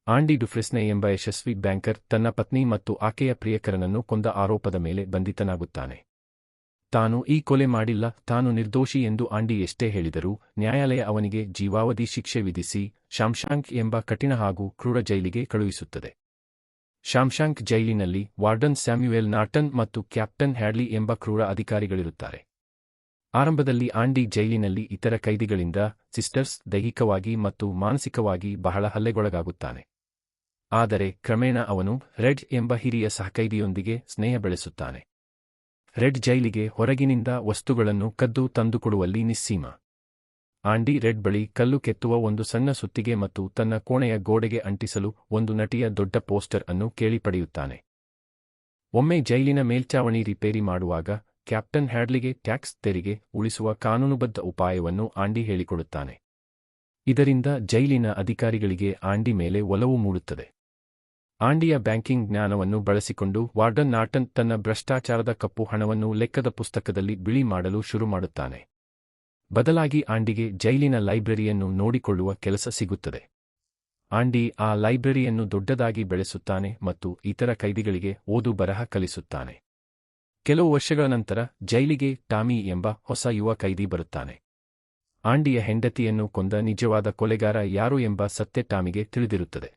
Andy ಡುಫ್ರೆಸ್ನೆ ಎಂಬ ಯಶಸ್ವಿ banker ತನ್ನ ಪತ್ನಿ ಮತ್ತು ಆಕೆಯ ಪ್ರಿಯಕರನನ್ನು ಕೊಂದ ಆರೋಪದ ಮೇಲೆ ಬಂಧಿತನಾಗುತ್ತಾನೆ. ತಾನು ಈ ಕೊಲೆ ಮಾಡಿಲ್ಲ, ತಾನು ನಿರ್ದೋಷಿ ಎಂದು ಆಂಡಿ ಎಷ್ಟೇ ಹೇಳಿದರೂ ನ್ಯಾಯಾಲಯ ಅವನಿಗೆ ಜೀವಾವಧಿ ಶಿಕ್ಷೆ ವಿಧಿಸಿ ಶಾಮ್ಶಾಂಕ್ ಎಂಬ ಕಠಿಣ ಹಾಗೂ ಕ್ರೂರ ಜೈಲಿಗೆ ಕಳುಹಿಸುತ್ತದೆ. ಶಾಮ್ಶಾಂಕ್ ಜೈಲಿನಲ್ಲಿ ವಾರ್ಡನ್ ಸ್ಯಾಮ್ಯುಯೆಲ್ ನಾರ್ಟನ್ ಮತ್ತು ಕ್ಯಾಪ್ಟನ್ ಹ್ಯಾಡ್ಲಿ ಎಂಬ ಕ್ರೂರ ಅಧಿಕಾರಿಗಳಿರುತ್ತಾರೆ. ಆರಂಭದಲ್ಲಿ ಆಂಡಿ ಜೈಲಿನಲ್ಲಿ ಇತರ ಕೈದಿಗಳಿಂದ ಸಿಸ್ಟರ್ಸ್ ದೈಹಿಕವಾಗಿ ಮತ್ತು ಮಾನಸಿಕವಾಗಿ ಬಹಳ ಹಲ್ಲೆಗೊಳಗಾಗುತ್ತಾನೆ. ಆದರೆ ಕ್ರಮೇಣ ಅವನು ರೆಡ್ ಎಂಬ ಹಿರಿಯ ಸಹಕೈದಿಯೊಂದಿಗೆ ಸ್ನೇಹ ಬೆಳೆಸುತ್ತಾನೆ. ರೆಡ್ ಜೈಲಿಗೆ ಹೊರಗಿನಿಂದ ವಸ್ತುಗಳನ್ನು ಕದ್ದು ತಂದುಕೊಡುವಲ್ಲಿ ನಿಸ್ಸೀಮ. ಆಂಡಿ ರೆಡ್ ಬಳಿ ಕಲ್ಲು ಕೆತ್ತುವ ಒಂದು ಸಣ್ಣ ಸುತ್ತಿಗೆ ಮತ್ತು ತನ್ನ ಕೋಣೆಯ ಗೋಡೆಗೆ ಅಂಟಿಸಲು ಒಂದು ನಟಿಯ ದೊಡ್ಡ ಪೋಸ್ಟರ್ ಅನ್ನು ಕೇಳಿ ಪಡೆಯುತ್ತಾನೆ. ಒಮ್ಮೆ ಜೈಲಿನ ಮೇಲ್ಚಾವಣಿ ರಿಪೇರಿ ಮಾಡುವಾಗ ಕ್ಯಾಪ್ಟನ್ ಹ್ಯಾಡ್ಲಿಗೆ ಟ್ಯಾಕ್ಸ್ ತೆರಿಗೆ ಉಳಿಸುವ ಕಾನೂನುಬದ್ಧ ಉಪಾಯವನ್ನು ಆಂಡಿ ಹೇಳಿಕೊಡುತ್ತಾನೆ. ಇದರಿಂದ ಜೈಲಿನ ಅಧಿಕಾರಿಗಳಿಗೆ ಆಂಡಿ ಮೇಲೆ ಒಲವು ಮೂಡುತ್ತದೆ. ಆಂಡಿಯ ಬ್ಯಾಂಕಿಂಗ್ ಜ್ಞಾನವನ್ನು ಬಳಸಿಕೊಂಡು ವಾರ್ಡನ್ ನಾರ್ಟನ್ ತನ್ನ ಭ್ರಷ್ಟಾಚಾರದ ಕಪ್ಪು ಹಣವನ್ನು ಲೆಕ್ಕದ ಪುಸ್ತಕದಲ್ಲಿ ಬಿಳಿ ಮಾಡಲು ಶುರುಮಾಡುತ್ತಾನೆ. ಬದಲಾಗಿ ಆಂಡಿಗೆ ಜೈಲಿನ ಲೈಬ್ರರಿಯನ್ನು ನೋಡಿಕೊಳ್ಳುವ ಕೆಲಸ ಸಿಗುತ್ತದೆ. ಆಂಡಿ ಆ ಲೈಬ್ರರಿಯನ್ನು ದೊಡ್ಡದಾಗಿ ಬೆಳೆಸುತ್ತಾನೆ ಮತ್ತು ಇತರ ಕೈದಿಗಳಿಗೆ ಓದು ಬರಹ ಕಲಿಸುತ್ತಾನೆ. ಕೆಲವು ವರ್ಷಗಳ ನಂತರ ಜೈಲಿಗೆ ಟಾಮಿ ಎಂಬ ಹೊಸ ಯುವ ಕೈದಿ ಬರುತ್ತಾನೆ. ಆಂಡಿಯ ಹೆಂಡತಿಯನ್ನು ಕೊಂದ ನಿಜವಾದ ಕೊಲೆಗಾರ ಯಾರು ಎಂಬ ಸತ್ಯ ಟಾಮಿಗೆ ತಿಳಿದಿರುತ್ತದೆ.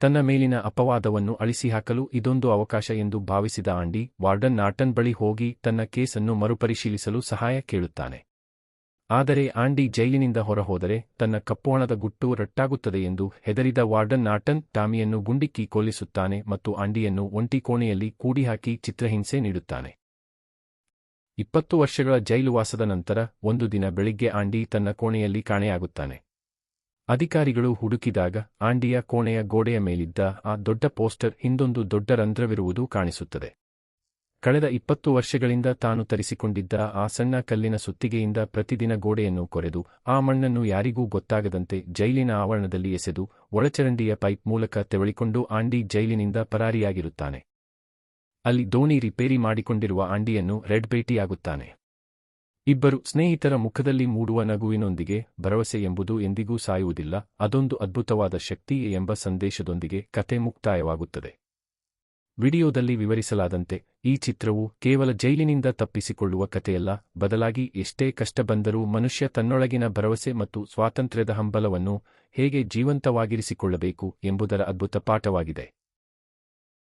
ತನ್ನ ಮೇಲಿನ ಅಪವಾದವನ್ನು ಅಳಿಸಿಹಾಕಲು ಇದೊಂದು ಅವಕಾಶ ಎಂದು ಭಾವಿಸಿದ ಆಂಡಿ ವಾರ್ಡನ್ ನಾರ್ಟನ್ ಬಳಿ ಹೋಗಿ ತನ್ನ ಕೇಸನ್ನು ಮರುಪರಿಶೀಲಿಸಲು ಸಹಾಯ ಕೇಳುತ್ತಾನೆ. ಆದರೆ ಆಂಡಿ ಜೈಲಿನಿಂದ ಹೊರಹೋದರೆ ತನ್ನ ಕಪ್ಪುಹಣದ ಗುಟ್ಟು ರಟ್ಟಾಗುತ್ತದೆ ಎಂದು ಹೆದರಿದ ವಾರ್ಡನ್ ನಾರ್ಟನ್ ಟಾಮಿಯನ್ನು ಗುಂಡಿಕ್ಕಿ ಕೊಲ್ಲಿಸುತ್ತಾನೆ ಮತ್ತು ಆಂಡಿಯನ್ನು ಒಂಟಿ ಕೋಣೆಯಲ್ಲಿ ಕೂಡಿಹಾಕಿ ಚಿತ್ರಹಿಂಸೆ ನೀಡುತ್ತಾನೆ. 20 ವರ್ಷಗಳ ಜೈಲುವಾಸದ ನಂತರ ಒಂದು ದಿನ ಬೆಳಿಗ್ಗೆ ಆಂಡಿ ತನ್ನ ಕೋಣೆಯಲ್ಲಿ ಕಾಣೆಯಾಗುತ್ತಾನೆ. ಅಧಿಕಾರಿಗಳು ಹುಡುಕಿದಾಗ ಆಂಡಿಯ ಕೋಣೆಯ ಗೋಡೆಯ ಮೇಲಿದ್ದ ಆ ದೊಡ್ಡ ಪೋಸ್ಟರ್ ಹಿಂದೊಂದು ದೊಡ್ಡ ರಂಧ್ರವಿರುವುದು ಕಾಣಿಸುತ್ತದೆ. ಕಳೆದ 20 ವರ್ಷಗಳಿಂದ ತಾನು ತರಿಸಿಕೊಂಡಿದ್ದ ಆ ಸಣ್ಣ ಕಲ್ಲಿನ ಸುತ್ತಿಗೆಯಿಂದ ಪ್ರತಿದಿನ ಗೋಡೆಯನ್ನು ಕೊರೆದು ಆ ಮಣ್ಣನ್ನು ಯಾರಿಗೂ ಗೊತ್ತಾಗದಂತೆ ಜೈಲಿನ ಆವರಣದಲ್ಲಿ ಎಸೆದು ಒಳಚರಂಡಿಯ ಪೈಪ್ ಮೂಲಕ ತೆವಳಿಕೊಂಡು ಆಂಡಿ ಜೈಲಿನಿಂದ ಪರಾರಿಯಾಗಿರುತ್ತಾನೆ. ಅಲ್ಲಿ ದೋಣಿ ರಿಪೇರಿ ಮಾಡಿಕೊಂಡಿರುವ ಆಂಡಿಯನ್ನು ರೆಡ್ ಭೇಟಿಯಾಗುತ್ತಾನೆ. ಇಬ್ಬರು ಸ್ನೇಹಿತರ ಮುಖದಲ್ಲಿ ಮೂಡುವ ನಗುವಿನೊಂದಿಗೆ ಭರವಸೆ ಎಂಬುದು ಎಂದಿಗೂ ಸಾಯುವುದಿಲ್ಲ, ಅದೊಂದು ಅದ್ಭುತವಾದ ಶಕ್ತಿ ಎಂಬ ಸಂದೇಶದೊಂದಿಗೆ ಕತೆ ಮುಕ್ತಾಯವಾಗುತ್ತದೆ. ವಿಡಿಯೋದಲ್ಲಿ ವಿವರಿಸಲಾದಂತೆ ಈ ಚಿತ್ರವು ಕೇವಲ ಜೈಲಿನಿಂದ ತಪ್ಪಿಸಿಕೊಳ್ಳುವ ಕಥೆಯಲ್ಲ, ಬದಲಾಗಿ ಎಷ್ಟೇ ಕಷ್ಟ ಬಂದರೂ ಮನುಷ್ಯ ತನ್ನೊಳಗಿನ ಭರವಸೆ ಮತ್ತು ಸ್ವಾತಂತ್ರ್ಯದ ಹಂಬಲವನ್ನು ಹೇಗೆ ಜೀವಂತವಾಗಿರಿಸಿಕೊಳ್ಳಬೇಕು ಎಂಬುದರ ಅದ್ಭುತ ಪಾಠವಾಗಿದೆ.